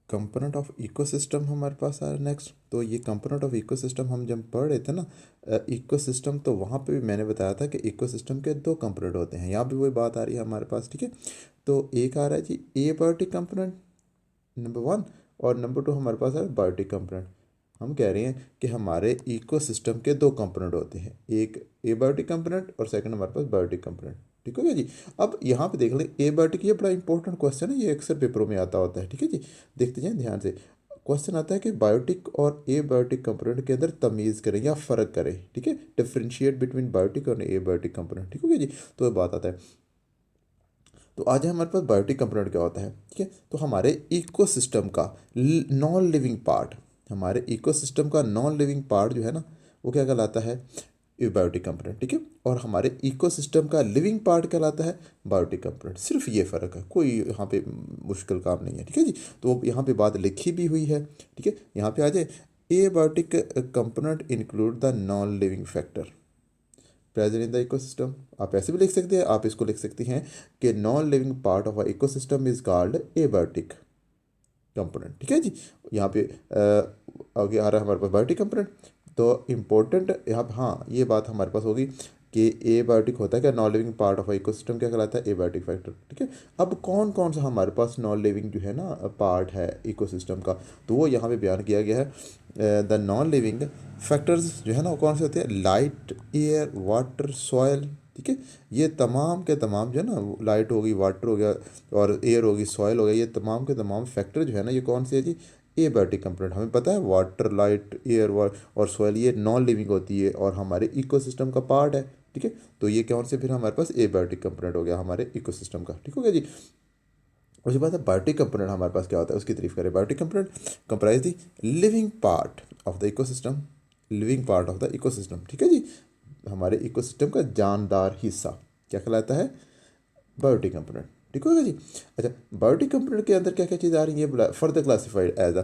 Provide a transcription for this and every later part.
Component of ecosystem हमारे पास आ रहा है नेक्स्ट। तो ये कंपोनेंट ऑफ इकोसिस्टम हम जब पढ़ रहे थे ना इकोसिस्टम, तो वहाँ पे भी मैंने बताया था कि इकोसिस्टम के दो कंपोनेंट होते हैं। यहाँ भी वही बात आ रही है हमारे पास, ठीक है। तो एक आ रहा है जी एबायोटिक कंपोनेंट नंबर वन, और नंबर टू हमारे पास है बायोटिक कंपोनेंट। हम कह रहे हैं कि हमारे इकोसिस्टम के दो कंपोनेंट होते हैं, एक एबायोटिक कंपोनेंट और सेकंड हमारे पास बायोटिक कंपोनेंट। ठीक हो गया जी। अब यहाँ पे देख लें एबायोटिक, ये बड़ा इंपॉर्टेंट क्वेश्चन है, ये अक्सर पेपरों में आता होता है, ठीक है जी। देखते जाएं ध्यान से। क्वेश्चन आता है कि बायोटिक और एबायोटिक कंपोनेंट के अंदर तमीज़ करें या फ़र्क करें, ठीक है, डिफ्रेंशिएट बिटवीन बायोटिक और एबायोटिक कंपोनेंट। ठीक हो गया जी। तो ये बात आता है। तो आज हमारे पास बायोटिक कंपोनेंट क्या होता है, ठीक है। तो हमारे इकोसिस्टम का नॉन लिविंग पार्ट, हमारे इकोसिस्टम का नॉन लिविंग पार्ट जो है ना, वो क्या कहलाता है, बायोटिक कंपोनेंट, ठीक है। और हमारे इकोसिस्टम का लिविंग पार्ट कहलाता है बायोटिक कंपोनेंट। सिर्फ ये फ़र्क है, कोई यहाँ पे मुश्किल काम नहीं है, ठीक है जी। तो यहाँ पे बात लिखी भी हुई है, ठीक है। यहाँ पे आ जाए, abiotic component include the non living factor present in the ecosystem. आप ऐसे भी लिख सकते हैं, आप इसको लिख सकती हैं कि non living part of a ecosystem is called abiotic component, ठीक है जी। यहाँ पे आगे आ रहा है हमारे पास बायोटिक कंपोनेंट। तो इम्पोर्टेंट यहाँ पे, हाँ ये बात हमारे पास होगी कि एबायोटिक होता है क्या, non living part of ecosystem क्या कहलाता है, एबायोटिक फैक्टर, ठीक है। अब कौन कौन सा हमारे पास नॉन लिविंग जो है ना पार्ट है इकोसिस्टम का, तो वो यहाँ पे बयान किया गया है। द नॉन लिविंग फैक्टर्स जो है ना वो कौन से होते हैं, लाइट, एयर, वाटर, सॉयल, ठीक है। ये तमाम के तमाम जो है ना, लाइट होगी, वाटर हो गया और एयर होगी, सॉयल हो गया, ये तमाम के तमाम फैक्टर जो है ना, ये कौन से है जी, एबायोटिक कंपोनेंट। हमें पता है वाटर, लाइट, एयर और सॉइल ये नॉन लिविंग होती है और हमारे इकोसिस्टम का पार्ट है, ठीक है। तो ये कौन से फिर हमारे पास एबायोटिक कंपोनेंट हो गया हमारे इकोसिस्टम का, ठीक हो गया जी। उसके बाद बायोटिक कंपोनेंट हमारे पास क्या होता है, उसकी तारीफ करें। Biotic component comprise the living part of the ecosystem, living part of the ecosystem, ठीक है जी। हमारे इकोसिस्टम का जानदार हिस्सा क्या कहलाता है, बायोटिक कंपोनेंट, ठीक होगा जी। अच्छा, बायोटिक कंपोनेंट के अंदर क्या क्या चीज़ आ रही है, further classified as a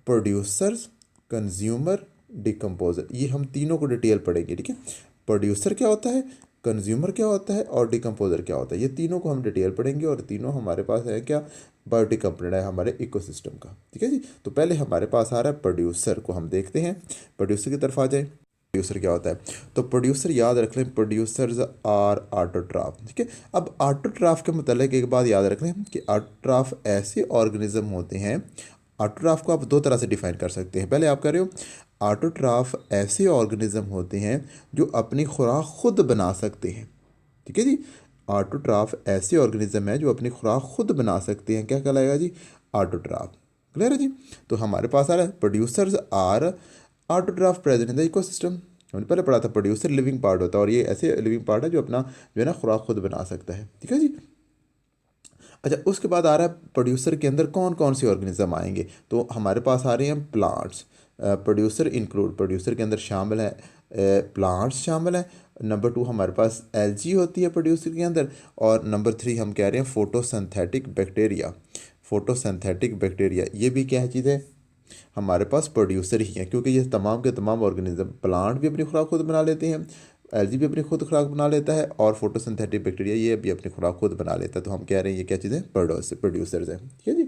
producers, consumer, decomposer. ये हम तीनों को डिटेल पढ़ेंगे, ठीक है। प्रोड्यूसर क्या होता है, कंज्यूमर क्या होता है और डिकम्पोजर क्या होता है, ये तीनों को हम डिटेल पढ़ेंगे और तीनों हमारे पास है क्या, बायोटिक कंपोनेंट है हमारे इकोसिस्टम का, ठीक है जी। तो पहले हमारे पास आ रहा है प्रोड्यूसर को, हम देखते हैं प्रोड्यूसर की तरफ आ जाए। प्रोड्यूसर क्या होता है, तो प्रोड्यूसर याद रख लें, प्रोड्यूसर्स आर ऑटोट्रॉफ, ठीक है। अब ऑटोट्रॉफ के मतलब एक बात याद रख लें कि ऑटोट्रॉफ ऐसे ऑर्गेनिज्म होते हैं, ऑटोट्रॉफ को आप दो तरह से डिफाइन कर सकते हैं। पहले आप कह रहे हो ऑटोट्रॉफ ऐसे ऑर्गेनिज्म होते हैं जो अपनी खुराक खुद बना सकते हैं, ठीक है जी। ऑटोट्रॉफ ऐसे ऑर्गेनिज्म है जो अपनी खुराक खुद बना सकते हैं, क्या कहलाएगा जी, ऑटोट्रॉफ। क्लियर है जी। तो हमारे पास आ रहा है producers are autotroph present in the ecosystem. हमने पहले पढ़ा था प्रोड्यूसर लिविंग पार्ट होता है और ये ऐसे लिविंग पार्ट है जो अपना जो है ना खुराक खुद बना सकता है, ठीक है जी। अच्छा, उसके बाद आ रहा है प्रोड्यूसर के अंदर कौन कौन से ऑर्गेनिज्म आएंगे, तो हमारे पास आ रहे हैं प्लांट्स। प्रोड्यूसर इंक्लूड, प्रोड्यूसर के अंदर शामिल है प्लांट्स शामिल है। नंबर टू हमारे पास एलजी होती है प्रोड्यूसर के अंदर। और नंबर थ्री हम कह रहे हैं फोटोसिंथेटिक बैक्टीरिया। फोटोसिंथेटिक बैक्टीरिया ये भी क्या चीज़ है, हमारे पास प्रोड्यूसर ही है, क्योंकि ये तमाम के तमाम ऑर्गेनिज्म, प्लांट भी अपनी खुराक खुद बना लेते हैं, एलजी भी अपनी खुद खुराक बना लेता है और फोटोसिंथेटिक बैक्टीरिया ये भी अपनी खुराक खुद बना लेता है। तो हम कह रहे हैं ये क्या चीज़ें, प्रोड्यूसर्स हैं, ठीक है जी।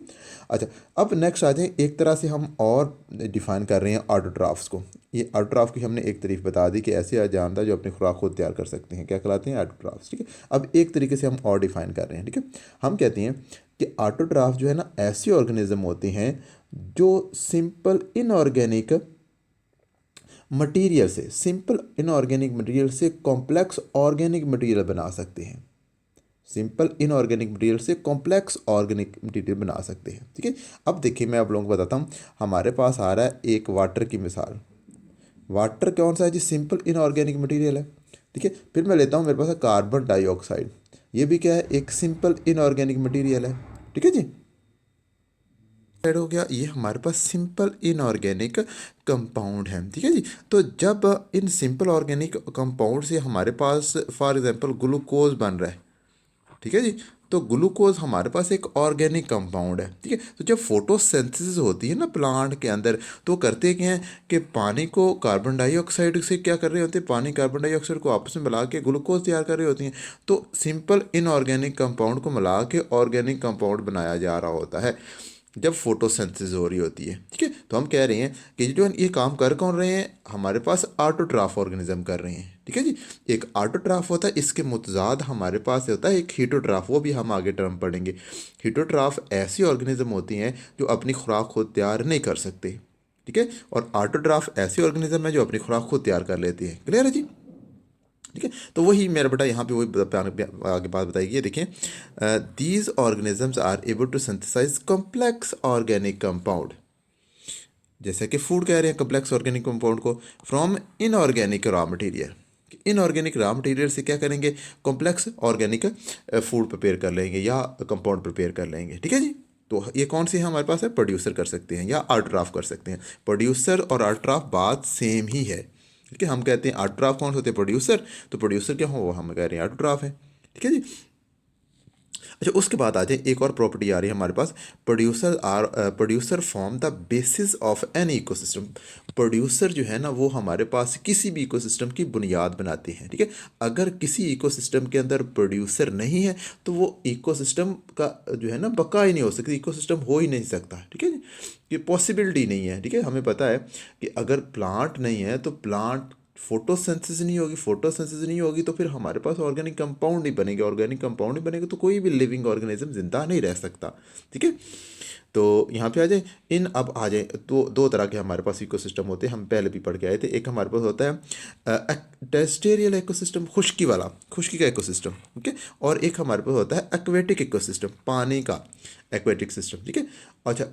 अच्छा, अब नेक्स्ट आ जाए, एक तरह से हम और डिफाइन कर रहे हैं ऑटोट्रॉफ्स को। ये ऑटोट्रॉफ की हमने एक तारीफ बता दी कि ऐसे जानदार जो अपनी खुराक खुद तैयार कर सकते हैं, क्या कहलाते हैं, ऑटोट्रॉफ्स, ठीक है। अब एक तरीके से हम और डिफाइन कर रहे हैं, ठीक है। हम कहते हैं कि ऑटोट्रॉफ जो है ना ऐसे ऑर्गेनिज्म होते हैं जो सिंपल इनऑर्गेनिक मटेरियल से, सिंपल इनऑर्गेनिक मटेरियल से कॉम्प्लेक्स ऑर्गेनिक मटेरियल बना सकते हैं, सिंपल इनऑर्गेनिक मटेरियल से कॉम्प्लेक्स ऑर्गेनिक मटेरियल बना सकते हैं, ठीक है। अब देखिए मैं आप लोगों को बताता हूँ, हमारे पास आ रहा है एक वाटर की मिसाल। वाटर कौन सा है जी, सिंपल इनऑर्गेनिक मटेरियल है, ठीक है। फिर मैं लेता हूँ, मेरे पास है कार्बन डाइऑक्साइड, ये भी क्या है, एक सिंपल इनऑर्गेनिक मटेरियल है, ठीक है जी। ऐड हो गया, ये हमारे पास सिंपल इनऑर्गेनिक कंपाउंड है, ठीक है जी। तो जब इन सिंपल ऑर्गेनिक कंपाउंड से हमारे पास फॉर एग्जांपल ग्लूकोज बन रहा है, ठीक है जी। तो ग्लूकोज हमारे पास एक ऑर्गेनिक कंपाउंड है, ठीक है। तो जब फोटोसिंथेसिस होती है ना प्लांट के अंदर, तो करते क्या हैं कि पानी को कार्बन डाइऑक्साइड से क्या कर रहे होते हैं, पानी कार्बन डाइऑक्साइड को आपस में मिला के ग्लूकोज तैयार कर रहे होती हैं। तो सिंपल इनऑर्गेनिक कंपाउंड को मिला के ऑर्गेनिक कंपाउंड बनाया जा रहा होता है। जब फोटोसिंथेसिस हो रही होती है, ठीक है। तो हम कह रहे हैं कि जो ये काम कर कौन रहे हैं, हमारे पास ऑटोट्रॉफ ऑर्गेनिज्म कर रहे हैं, ठीक है जी। एक ऑटोट्रॉफ होता है, इसके मुतजाद हमारे पास होता है एक हीटोट्रॉफ, वो भी हम आगे टर्म पढ़ेंगे। हीटोट्रॉफ ऐसी ऑर्गेनिज्म होती हैं जो अपनी खुराक खुद तैयार नहीं कर सकते, ठीक है। और ऑटोट्रॉफ ऐसी ऑर्गेनिज्म है जो अपनी खुराक खुद तैयार कर लेती है। क्लियर है जी, ठीक है। तो वही मेरा बेटा यहाँ पे वही आगे बात बताएगी। ये देखें, these organisms are able to synthesise complex organic compound, जैसे कि फूड कह रहे हैं कॉम्प्लेक्स ऑर्गेनिक कंपाउंड को, from inorganic raw material. Inorganic raw material से क्या करेंगे, कॉम्प्लेक्स ऑर्गेनिक फूड प्रिपेयर कर लेंगे या कंपाउंड प्रिपेयर कर लेंगे, ठीक है जी। तो ये कौन सी है हमारे पास है, प्रोड्यूसर कर सकते हैं या ऑटोट्रॉफ कर सकते हैं। प्रोड्यूसर और ऑटोट्रॉफ बात सेम ही है, ठीक है। हम कहते हैं ऑटोट्रॉफ कौन से होते हैं, प्रोड्यूसर, तो प्रोड्यूसर क्या हो, वो हम कह रहे हैं ऑटोट्रॉफ है, ठीक है जी। अच्छा, उसके बाद आ जाए, एक और प्रॉपर्टी आ रही है हमारे पास, producer form the basis of an ecosystem. Producer जो है ना वो हमारे पास किसी भी इकोसिस्टम की बुनियाद बनाते हैं, ठीक है। अगर किसी इकोसिस्टम के अंदर प्रोड्यूसर नहीं है तो वो इकोसिस्टम का जो है ना बका ही नहीं हो सकती, इकोसिस्टम हो ही नहीं सकता, ठीक है। ये पॉसिबिलिटी नहीं है, ठीक है। हमें पता है कि अगर प्लांट नहीं है तो प्लांट फोटोसिंथेसिस नहीं होगी, फोटोसिंथेसिस नहीं होगी तो फिर हमारे पास ऑर्गेनिक कंपाउंड नहीं बनेंगे, ऑर्गेनिक कंपाउंड नहीं बनेगा तो कोई भी लिविंग ऑर्गेनिज्म जिंदा नहीं रह सकता, ठीक है। तो यहाँ पे आ जाए, अब आ जाए तो दो तरह के हमारे पास इकोसिस्टम होते हैं, हम पहले भी पढ़ के आए थे। एक हमारे पास होता है टेरेस्ट्रियल इकोसिस्टम, खुश्की वाला, खुश्की का इकोसिस्टम, ठीक है। और एक हमारे पास होता है एक्वेटिक इकोसिस्टम, पानी का एक्वेटिक सिस्टम, ठीक है। अच्छा,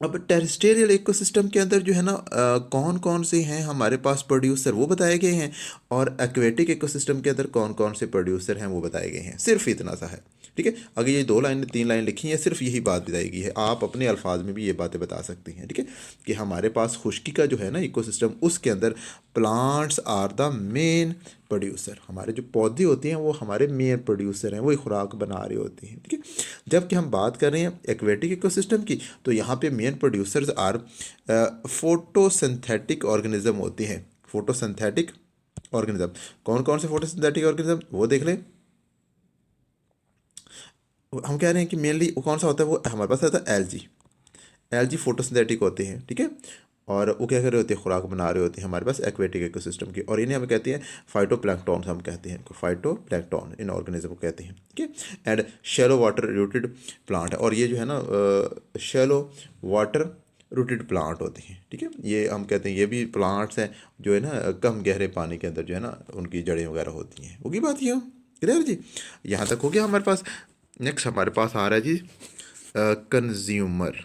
अब टेरेस्ट्रियल इकोसिस्टम के अंदर जो है ना कौन कौन से हैं हमारे पास प्रोड्यूसर वो बताए गए हैं, और एक्वेटिक इकोसिस्टम के अंदर कौन कौन से प्रोड्यूसर हैं वो बताए गए हैं। सिर्फ इतना सा है, ठीक है। अगर ये 2 लाइन 3 लाइन लिखी हैं, सिर्फ यही बात बताई गई है। आप अपने अल्फाज में भी ये बातें बता सकती हैं, ठीक है, कि हमारे पास खुश्की का जो है ना इकोसिस्टम, उसके अंदर plants are the main producer. हमारे जो पौधे होते हैं वो हमारे मेन प्रोड्यूसर हैं, वही खुराक बना रहे होते हैं, ठीक है। जबकि हम बात कर रहे हैं एक्वेटिक इकोसिस्टम की, तो यहाँ पे main producers are photosynthetic organism होते हैं। फोटोसिंथेटिक ऑर्गेनिज्म, कौन कौन से फोटोसिंथेटिक ऑर्गेनिज्म वो देख लें। हम कह रहे हैं कि मेनली कौन सा होता है, वो हमारे पास आता है एलजी। एलजी फोटोसिंथेटिक होते हैं, ठीक है। और वो क्या कर रहे होते हैं, खुराक बना रहे होते हैं हमारे पास एक्वेटिक इकोसिस्टम की, और इन्हें हम कहते हैं फाइटोप्लैंक्टन, हम कहते हैं फाइटोप्लैंक्टन, इन ऑर्गेनिज्म को कहते हैं, ठीक है। And shallow water rooted plant है, और ये जो है ना शैलो वाटर रूटेड प्लांट होते हैं, ठीक है। ये हम कहते हैं ये भी प्लांट्स हैं जो है ना कम गहरे पानी के अंदर जो है ना उनकी जड़ें वगैरह होती हैं। होगी बात ये, क्लियर जी, यहाँ तक हो गया हमारे पास। नेक्स्ट हमारे पास आ रहा है जी consumer.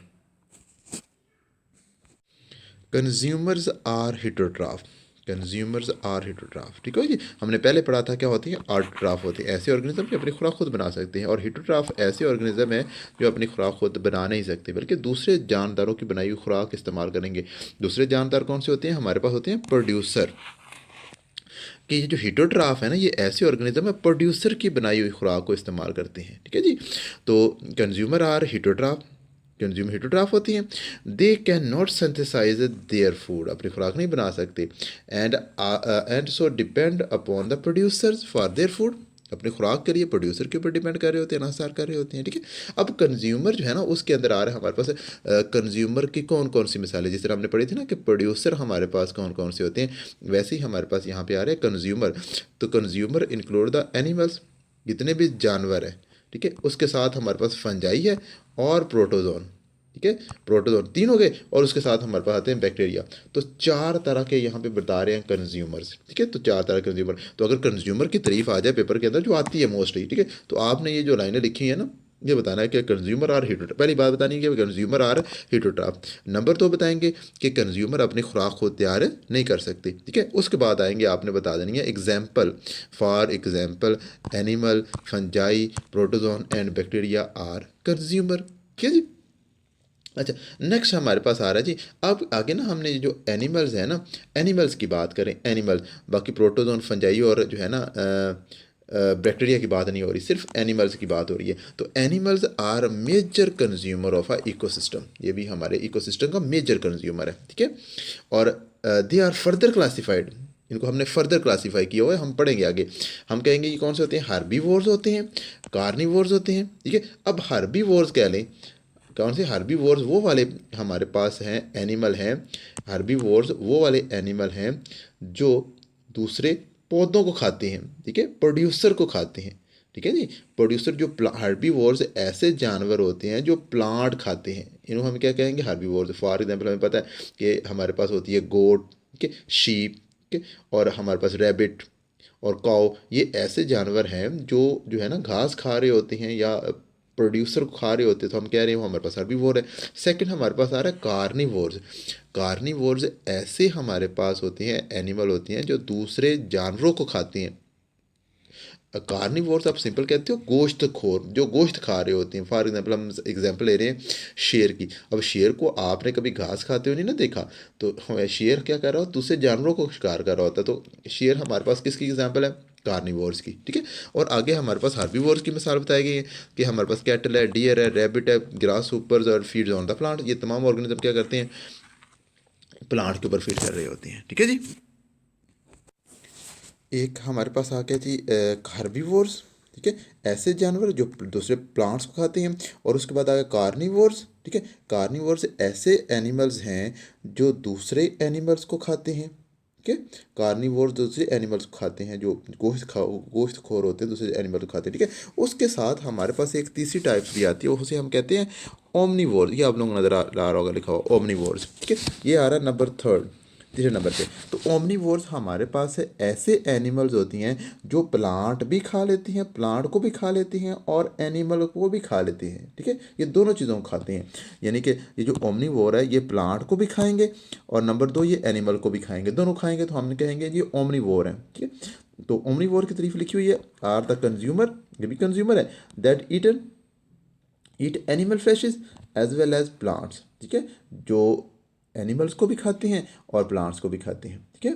Consumers are heterotroph, consumers are heterotroph, ठीक है जी। हमने पहले पढ़ा था क्या होती है, ऑटोट्राफ होती है ऐसे ऑर्गेनिज्म जो अपनी खुराक खुद बना सकते हैं, और हिटोट्राफ ऐसे ऑर्गेनिज्म है जो अपनी खुराक खुद बना नहीं सकते बल्कि दूसरे जानदारों की बनाई हुई खुराक इस्तेमाल करेंगे। दूसरे जानदार कौन से होते हैं, हमारे पास होते हैं प्रोड्यूसर। कि ये जो हिटोट्राफ है ना, ये ऐसे ऑर्गेनिज्म है प्रोड्यूसर की बनाई हुई खुराक को इस्तेमाल करते हैं, ठीक है जी। तो consumer are heterotroph, consumer heterotroph होती हैं। They can not synthesise their food, अपनी खुराक नहीं बना सकते, and so depend upon the producers for their food, अपनी खुराक के लिए प्रोड्यूसर के ऊपर डिपेंड कर रहे होते हैं, इन्हसार कर रहे होते हैं, ठीक है। अब कंज्यूमर जो है ना उसके अंदर आ रहा है हमारे पास कंज्यूमर की कौन कौन सी मिसालें, जिस तरह हमने पढ़ी थी ना कि प्रोड्यूसर हमारे पास कौन कौन से होते हैं, वैसे ही हमारे पास यहाँ पे आ रहे हैं कंज्यूमर। तो कंज्यूमर इंक्लूड द एनिमल्स, जितने भी जानवर हैं, ठीक है। उसके साथ हमारे पास फंजाई है और प्रोटोजोन, ठीक है। प्रोटोजोन 3 हो गए, और उसके साथ हमारे पास आते हैं बैक्टीरिया। तो 4 तरह के यहाँ पे बता रहे हैं कंज्यूमर्स, ठीक है। तो 4 तरह के कंज्यूमर, तो अगर कंज्यूमर की तारीफ आ जाए पेपर के अंदर जो आती है मोस्टली, ठीक है, तो आपने ये जो लाइनें लिखी हैं ना ये बताना है कि कंज्यूमर आर हिटोट्राफ, पहली बात बतानी है कि कंज्यूमर आर हिटोट्राफ। नंबर 2 बताएंगे कि कंज्यूमर अपनी खुराक खुद तैयार नहीं कर सकते, ठीक है। उसके बाद आएंगे आपने बता देनी है example, for example animal, fungi, protozoan and bacteria are consumer, ठीक है जी। अच्छा, नेक्स्ट हमारे पास आ रहा है जी, अब आगे ना हमने जो एनिमल्स हैं ना, एनिमल्स की बात करें, एनिमल, बाकी प्रोटोजोन, फंजाई और जो है ना बैक्टीरिया की बात नहीं हो रही, सिर्फ एनिमल्स की बात हो रही है। तो animals are major consumer of a ecosystem, ये भी हमारे इकोसिस्टम का मेजर कंज्यूमर है, ठीक है। और दे आर फर्दर क्लासिफाइड, इनको हमने फर्दर क्लासीफाई किया हुआ है, हम पढ़ेंगे आगे। हम कहेंगे ये कौन से होते हैं, हार्बीवोर्स होते हैं, कार्निवोर्स होते हैं, ठीक है। अब हार्बीवोर्स कह लें, कौन से हर्बीवोर्स? वो वाले हमारे पास हैं एनिमल हैं, हर्बीवोर्स वो वाले एनिमल हैं जो दूसरे पौधों को खाते हैं, ठीक है, प्रोड्यूसर को खाते हैं, ठीक है जी। प्रोड्यूसर जो हर्बीवोर्स ऐसे जानवर होते हैं जो प्लांट खाते हैं, इन्हों हम क्या कहेंगे? हर्बीवोर्स। फॉर एग्जांपल हमें पता है कि हमारे पास होती है गोट, ठीक है, शीप, ठीक है, और हमारे पास रैबिट और काऊ, ये ऐसे जानवर हैं जो है ना घास खा रहे होते हैं या प्रोड्यूसर को खा रहे होते हैं, तो हम कह रहे हैं वो हमारे पास हर्बीवोर है। सेकंड हमारे पास आ रहा है कार्निवोर्स। कार्निवोर्स ऐसे हमारे पास होते हैं, एनिमल होते हैं जो दूसरे जानवरों को खाते हैं। कार्निवोर्स आप सिंपल कहते हो गोश्त खोर, जो गोश्त खा रहे होते हैं। फॉर एग्जांपल हम एग्जांपल ले रहे हैं शेर की। अब शेर को आपने कभी घास खाते हुए नहीं ना देखा, तो शेर क्या कर रहा हो? दूसरे जानवरों को शिकार कर रहा होता है। तो शेर हमारे पास किसकी एग्जांपल है? कार्निवोर्स की, ठीक है। और आगे हमारे पास हार्बीवोर्स की मिसाल बताई गई है कि हमारे पास कैटल है, डियर है, रैबिट है, ग्रास हुपर्स और फीड्स ऑन द प्लांट। ये तमाम ऑर्गेनिज्म क्या करते हैं? प्लांट के ऊपर फीड कर रहे होते हैं, ठीक है जी। एक हमारे पास आ गया जी कार्निवोर्स, ठीक है, ऐसे जानवर जो दूसरे प्लांट्स को खाते हैं। और उसके बाद आ गया कार्निवोर्स, ठीक है। कार्निवोर्स ऐसे एनिमल्स हैं जो दूसरे एनिमल्स को खाते हैं, ठीक है। कार्निवोर्स दूसरे एनिमल्स को खाते हैं, जो गोश्त खोर होते हैं, दूसरे एनिमल को खाते हैं, ठीक है। उसके साथ हमारे पास एक तीसरी टाइप्स भी आती है, उसे हम कहते हैं ओमनीवोर्स। ये आप लोगों को नजर आ रहा होगा लिखा हुआ ओमनीवोर्स, ठीक है। ये आ रहा है नंबर थर्ड, तीसरे नंबर पे। तो ओमनीवोर्स हमारे पास है ऐसे एनिमल्स होती हैं जो प्लांट भी खा लेती हैं, प्लांट को भी खा लेती हैं और एनिमल को भी खा लेती हैं, ठीक है। ये दोनों चीज़ों को खाते हैं। यानी कि ये जो ओमनीवोर है ये प्लांट को भी खाएंगे और नंबर दो ये एनिमल को भी खाएंगे, दोनों खाएंगे, तो हम कहेंगे ये ओमनीवोर है, ठीक है। तो ओमनीवोर की तारीफ लिखी हुई है, आर द कंज्यूमर, ये भी कंज्यूमर है, that eat animal fishes as well as plants, ठीक है, जो एनिमल्स को भी खाते हैं और प्लांट्स को भी खाते हैं, ठीक है।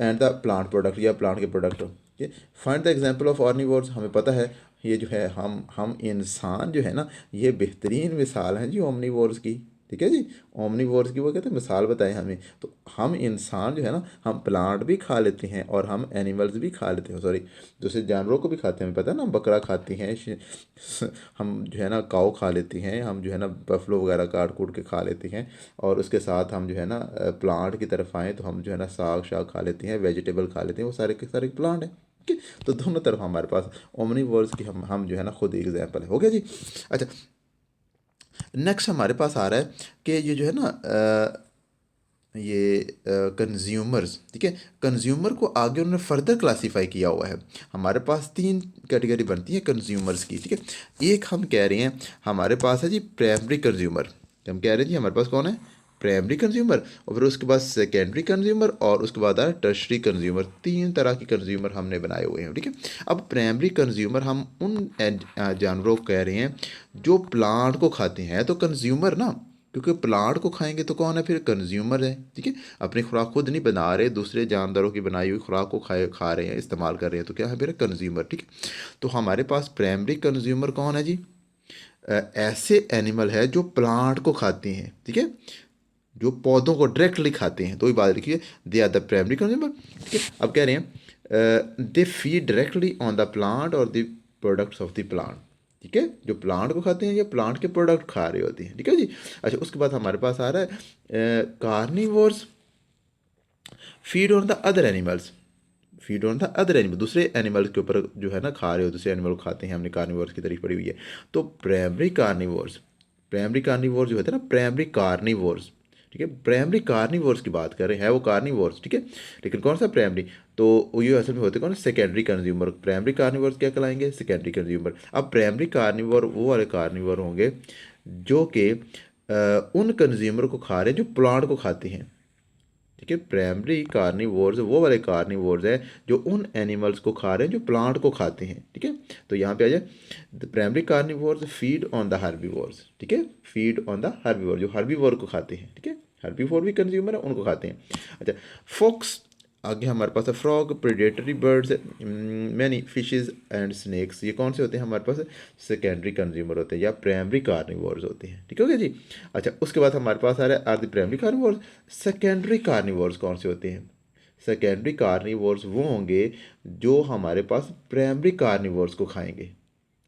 एंड द प्लांट प्रोडक्ट या प्लांट के प्रोडक्ट, ठीक है। Find the example of omnivores. हमें पता है ये जो है हम इंसान जो है ना, ये बेहतरीन मिसाल हैं जी ओमनीवोर्स की, ठीक है जी। ओमनीवोर्स की वो कहते हैं मिसाल बताएं हमें। तो हम इंसान जो है ना, हम प्लांट भी खा लेते हैं और हम एनिमल्स भी खा लेते हैं, सॉरी दूसरे जानवरों को भी खाते हैं। हमें पता है ना, बकरा खाती हैं, हम जो है ना काऊ खा लेती हैं, हम जो है ना बफलो वगैरह काट कूट के खा लेती हैं। और उसके साथ हम जो है ना प्लांट की तरफ आएँ तो हम जो है ना साग शाग खा लेते हैं, वेजिटेबल खा लेते हैं, वो सारे के सारे प्लांट हैं, ठीक है। तो दोनों तरफ हमारे पास ओमनीवोर्स की हम जो है ना खुद एग्जाम्पल है, हो गया जी। अच्छा, नेक्स्ट हमारे पास आ रहा है कि ये जो है ना ये कंज्यूमर्स, ठीक है। कंज्यूमर को आगे उन्होंने फर्दर क्लासीफाई किया हुआ है। हमारे पास तीन कैटेगरी बनती है कंज्यूमर्स की, ठीक है। एक हम कह रहे हैं हमारे पास है जी प्राइमरी कंज्यूमर। हम कह रहे हैं जी हमारे पास कौन है? Primary consumer. और फिर उसके बाद सेकेंडरी कंज्यूमर और उसके बाद आ रहा है टर्शरी कंज्यूमर। तीन तरह के कंज्यूमर हमने बनाए हुए हैं, ठीक है। अब प्राइमरी कंज्यूमर हम उन जानवरों को कह रहे हैं जो प्लांट को खाते हैं, तो कंज्यूमर ना, क्योंकि प्लांट को खाएंगे तो कौन है फिर? कंज्यूमर है, ठीक है। अपनी खुराक खुद नहीं बना रहे, दूसरे जानदारों की बनाई हुई खुराक को खा रहे हैं, इस्तेमाल कर रहे हैं, तो क्या है फिर? कंज्यूमर, ठीक है। तो हमारे पास प्राइमरी कंज्यूमर कौन है जी? ऐसे एनिमल है जो प्लांट को खाते हैं, ठीक है, जो पौधों को डायरेक्टली खाते हैं। तो ये बात लिखिए, they are the primary consumer, ठीक है। अब कह रहे हैं they feed directly on the plant और the products of the plant, ठीक है। जो प्लांट को खाते हैं या प्लांट के प्रोडक्ट खा रहे होते हैं, ठीक है जी। अच्छा, उसके बाद हमारे पास आ रहा है carnivores feed on the other animals, feed on the other animal, दूसरे एनिमल के ऊपर जो है ना खा रहे हो, दूसरे एनिमल को खाते हैं। हमने कार्निवोर्स की तारीफ पड़ी हुई है। तो प्राइमरी कार्निवोर्स, प्राइमरी कार्निवोर्स जो होते हैं ना, प्राइमरी कार्निवोर्स, ठीक है, प्राइमरी कार्निवोर्स की बात कर रहे हैं, वो कार्निवोर्स, ठीक है। लेकिन कौन सा प्राइमरी? तो ये असल में होते कौन? Secondary consumer. प्राइमरी कार्निवोर्स क्या कहलाएंगे? Secondary consumer. अब प्राइमरी कार्निवोर वो वाले कार्निवोर होंगे जो कि उन कंज्यूमर को खा रहे हैं जो प्लांट को खाते हैं, ठीक है। प्राइमरी कार्निवोर्स वो वाले कार्निवोर्स है जो उन एनिमल्स को खा रहे हैं जो प्लांट को खाते हैं, ठीक है। तो यहाँ पे आ जाए, the primary carnivores feed on the herbivores, ठीक है, फीड ऑन द हर्बीवोर, जो हर्बीवोर को खाते हैं, ठीक है। हर्बीवोर भी कंज्यूमर है, उनको खाते हैं। अच्छा, फॉक्स, आगे हमारे पास है frog, predatory birds, many fishes and snacks. ये कौन से होते हैं हमारे पास? सेकेंडरी कंज्यूमर होते हैं या प्राइमरी कार्निवोर्स होते हैं, ठीक हो गया जी। अच्छा, उसके बाद हमारे पास आ रहा है are the primary carnivores. Secondary carnivores कौन से होते हैं? सेकेंडरी कार्निवोर्स वो होंगे जो हमारे पास प्राइमरी कार्निवोर्स को खाएंगे,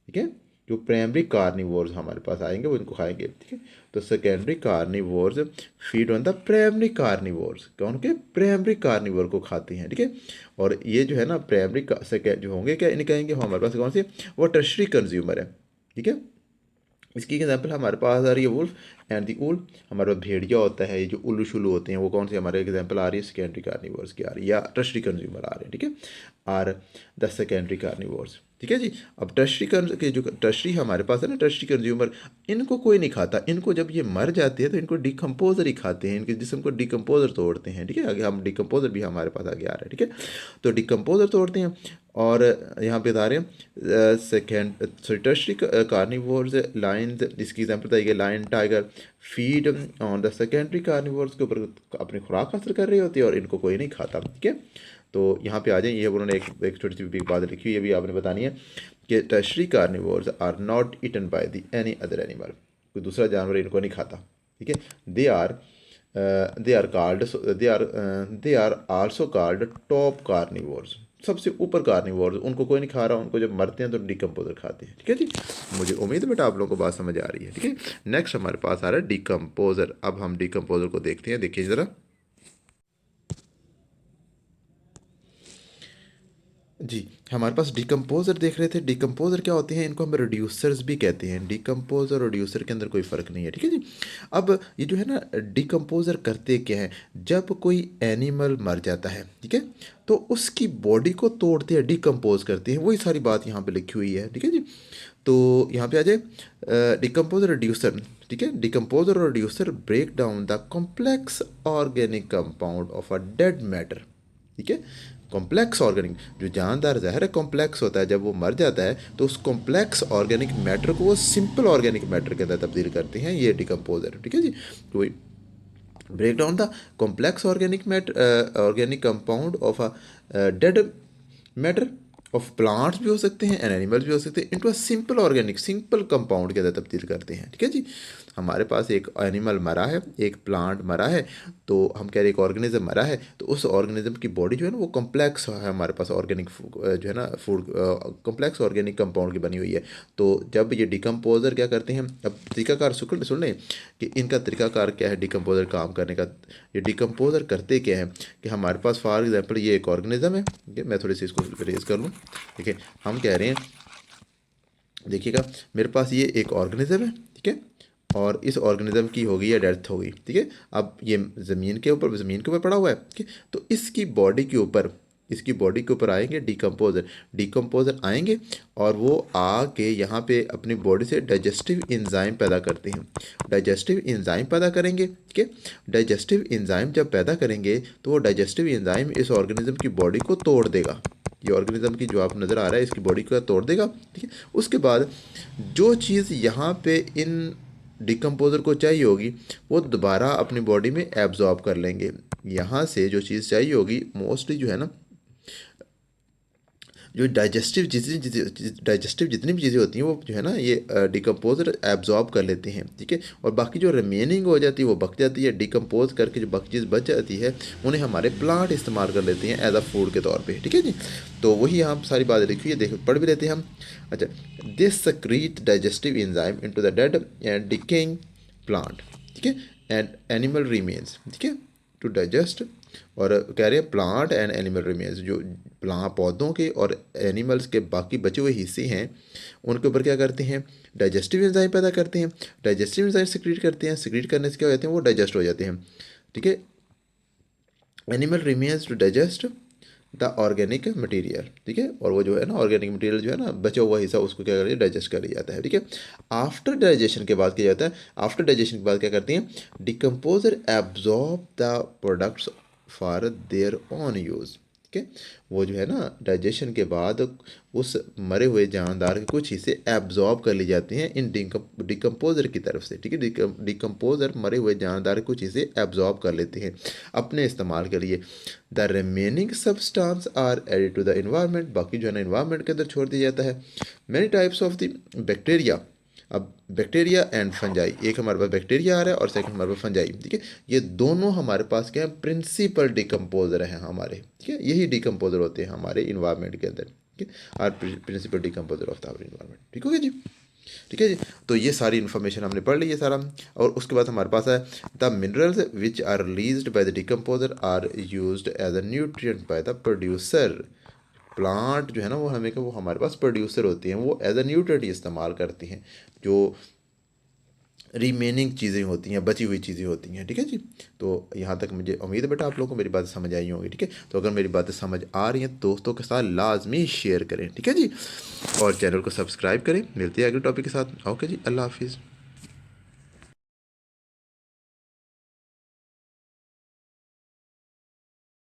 ठीक है। जो प्राइमरी कार्निवोर्स हमारे पास आएंगे वो इनको खाएंगे, ठीक है। तो secondary carnivores feed on the primary carnivores, कौन के प्राइमरी कार्निवोर को खाते हैं, ठीक है। और ये जो है ना प्राइमरी सेकेंड जो होंगे क्या इन्हें कहेंगे, हमारे पास कौन से, वो टर्शरी कंज्यूमर है, ठीक है। इसकी एग्जाम्पल हमारे पास आ रही है वुल्फ एंड दी उल, हमारे पास भेड़िया होता है, ये जो उल्लू शुल्लू होते हैं वो कौन से हमारे एग्जाम्पल आ रही है सेकेंडरी कार्निवोर्स की आ रही है या टर्शरी कंज्यूमर आ रहे हैं, ठीक है। आर द सेकेंडरी कार्निवोर्स, ठीक है जी। अब टर्शरी के जो टर्शरी हमारे पास है ना, टर्शरी कंज्यूमर, इनको कोई नहीं खाता, इनको जब ये मर जाते हैं तो इनको डिकम्पोजर ही खाते हैं, इनके जिस्म को डिकम्पोजर तोड़ते हैं, ठीक है। आगे हम डिकम्पोजर भी हमारे पास आगे आ रहा है, ठीक है। तो डिकम्पोजर तोड़ते हैं और यहाँ पे बता रहे हैं सेकेंड टर्शरी कार्निवोर्स लायंस, इसकी एग्जाम्पल बताइए lion tiger feed on the secondary carnivores के ऊपर अपनी खुराक हासिल कर रही होती है और इनको कोई नहीं खाता, ठीक है। तो यहाँ पे आ जाए, ये उन्होंने एक छोटी सी भी बात लिखी हुई है, ये भी आपने बतानी है कि tertiary carnivores are not eaten by the any other animal, कोई दूसरा जानवर इनको नहीं खाता, ठीक है। They are called they are also called top carnivores, सबसे ऊपर कार्निवोर्स, उनको कोई नहीं खा रहा, उनको जब मरते हैं तो डिकम्पोजर खाते हैं, ठीक है जी। मुझे उम्मीद है बेटा आप लोगों को बात समझ आ रही है, ठीक है। नेक्स्ट हमारे पास आ रहा है डिकम्पोजर। अब हम डिकम्पोजर को देखते हैं, देखिए ज़रा जी। हमारे पास डिकम्पोजर देख रहे थे, डिकम्पोजर क्या होते हैं, इनको हम रिड्यूसर्स भी कहते हैं, डिकम्पोजर और रिड्यूसर के अंदर कोई फ़र्क नहीं है, ठीक है जी। अब ये जो है ना डिकम्पोजर करते क्या हैं, जब कोई एनिमल मर जाता है, ठीक है, तो उसकी बॉडी को तोड़ते हैं, डिकम्पोज करते हैं, वही सारी बात यहाँ पे लिखी हुई है, ठीक है जी। तो यहाँ पे आ जाए डिकम्पोजर रिड्यूसर, ठीक है। डिकम्पोजर और reducer break down the complex organic compound of a dead matter, ठीक है। कॉम्प्लेक्स ऑर्गेनिक, जो जानदार जहर है कॉम्प्लेक्स होता है, जब वो मर जाता है तो उस कॉम्प्लेक्स ऑर्गेनिक मैटर को वो सिंपल ऑर्गेनिक मैटर के अंदर तब्दील करते हैं, ये डिकम्पोजर, ठीक है जी। तो break down the complex organic compound of a dead matter of plants भी हो सकते हैं एंड एनिमल्स भी हो सकते हैं, into a simple organic simple compound के अंदर तब्दील करते हैं, ठीक है जी। हमारे पास एक एनिमल मरा है, एक प्लांट मरा है, तो हम कह रहे हैं एक ऑर्गेनिज्म मरा है, तो उस ऑर्गेनिज्म की बॉडी जो है ना वो कॉम्प्लेक्स है, हमारे पास ऑर्गेनिक जो है ना फूड कॉम्प्लेक्स ऑर्गेनिक कंपाउंड की बनी हुई है। तो जब ये डिकम्पोजर क्या करते हैं, अब तरीकाकार सुन लें कि इनका तरीकाकार क्या है डिकम्पोजर काम करने का। ये डिकम्पोजर करते क्या है कि हमारे पास फॉर एग्जांपल ये एक ऑर्गेनिज्म है, ठीक है। मैं थोड़ी सी इसको रेज कर लूँ, ठीक है। हम कह रहे हैं, देखिएगा मेरे पास ये एक ऑर्गेनिज्म है, ठीक है, और इस ऑर्गेनिज्म की हो गई या डेथ हो गई, ठीक है। अब ये ज़मीन के ऊपर पड़ा हुआ है, ठीक है। तो इसकी बॉडी के ऊपर आएंगे डिकम्पोजर आएंगे और वो आके यहाँ पे अपनी बॉडी से डाइजेस्टिव इंजाइम पैदा करते हैं, डाइजेस्टिव इंजाइम पैदा करेंगे, ठीक है। डाइजेस्टिव इंजाइम जब पैदा करेंगे तो वो डाइजेस्टिव इंजाइम इस ऑर्गेनिज्म की बॉडी को तोड़ देगा, ये ऑर्गेनिज्म की जो आप नज़र आ रहा है इसकी बॉडी को तोड़ देगा, ठीक है। उसके बाद जो चीज़ यहाँ पे इन डिकम्पोजर को चाहिए होगी वो दोबारा अपनी बॉडी में एब्जॉर्ब कर लेंगे, यहाँ से जो चीज़ चाहिए होगी मोस्टली जो है ना, जो डाइजेस्टिव जितनी भी चीज़ें होती हैं वो जो है ना ये डिकम्पोजर एब्जॉर्ब कर लेते हैं, ठीक है। और बाकी जो रिमेनिंग हो जाती है वो बच जाती है, डिकम्पोज करके जो बाकी चीज़ बच जाती है उन्हें हमारे प्लांट इस्तेमाल कर लेते हैं एज अ फूड के तौर पे, ठीक है जी। तो वही यहाँ सारी बातें लिखी हुई है, देख पढ़ भी लेते हैं हम। अच्छा, this secrete digestive enzyme into the dead and decaying plant, ठीक है, एंड एनिमल रिमेन्स, ठीक है, टू डाइजेस्ट। और कह रहे हैं प्लांट एंड एनिमल रिमेन्स, जो प्लांट पौधों के और एनिमल्स के बाकी बचे हुए हिस्से हैं उनके ऊपर क्या करते हैं, डाइजेस्टिव एंजाइम पैदा करते हैं, डाइजेस्टिव एंजाइम सिक्रीट करते हैं, सिक्रीट करने से क्या हो जाते हैं वो डाइजेस्ट हो जाते हैं, ठीक है। Animal remains to digest the organic material, ठीक है। और वो जो है ना ऑर्गेनिक मटेरियल जो है ना बचा हुआ हिस्सा उसको क्या करिए डाइजेस्ट कर लिया जाता है, ठीक है। आफ्टर डाइजेशन के बाद क्या जाता है, आफ्टर डाइजेशन के बाद क्या करते हैं, decomposer absorb the products for their own use, ठीक है। वो जो है ना डाइजेशन के बाद उस मरे हुए जानदार के कुछ हिस्से एब्जॉर्ब कर लिए जाते हैं इन डिकम्पोजर की तरफ से, ठीक है। डिकम्पोजर मरे हुए जानदार के कुछ हिस्से एब्जॉर्ब कर लेते हैं अपने इस्तेमाल के लिए। The remaining substance are added to the environment, बाकी जो है ना इन्वायरमेंट के अंदर छोड़ दिया जाता है। Many types of the bacteria, अब बैक्टीरिया एंड फंजाई, एक हमारे पास बैक्टीरिया आ रहा है और सेकंड हमारे पास फंजाई, ठीक है। ये दोनों हमारे पास क्या है, प्रिंसिपल डिकम्पोजर हैं हमारे, ठीक है। यही डिकम्पोजर होते हैं हमारे इन्वायरमेंट के अंदर, ठीक है, और principal decomposer of the environment, ठीक हो गया जी। ठीक है जी। तो ये सारी इन्फॉर्मेशन हमने पढ़ ली है सारा। और उसके बाद हमारे पास है the minerals which are released by the decomposer are used as a nutrient by the producer. Plant जो है ना वो हमें वो हमारे पास प्रोड्यूसर होती हैं, वो एज अ न्यूट्रिएंट इस्तेमाल करती हैं, जो रिमेनिंग चीज़ें होती हैं, बची हुई चीज़ें होती हैं। ठीक है जी। तो यहाँ तक मुझे उम्मीद है बेटा आप लोगों को मेरी बातें समझ आई होंगी। ठीक है, तो अगर मेरी बातें समझ आ रही हैं दोस्तों के साथ लाजमी शेयर करें। ठीक है जी, और चैनल को सब्सक्राइब करें। मिलते हैं अगले टॉपिक के साथ। ओके जी, अल्लाह हाफिज़।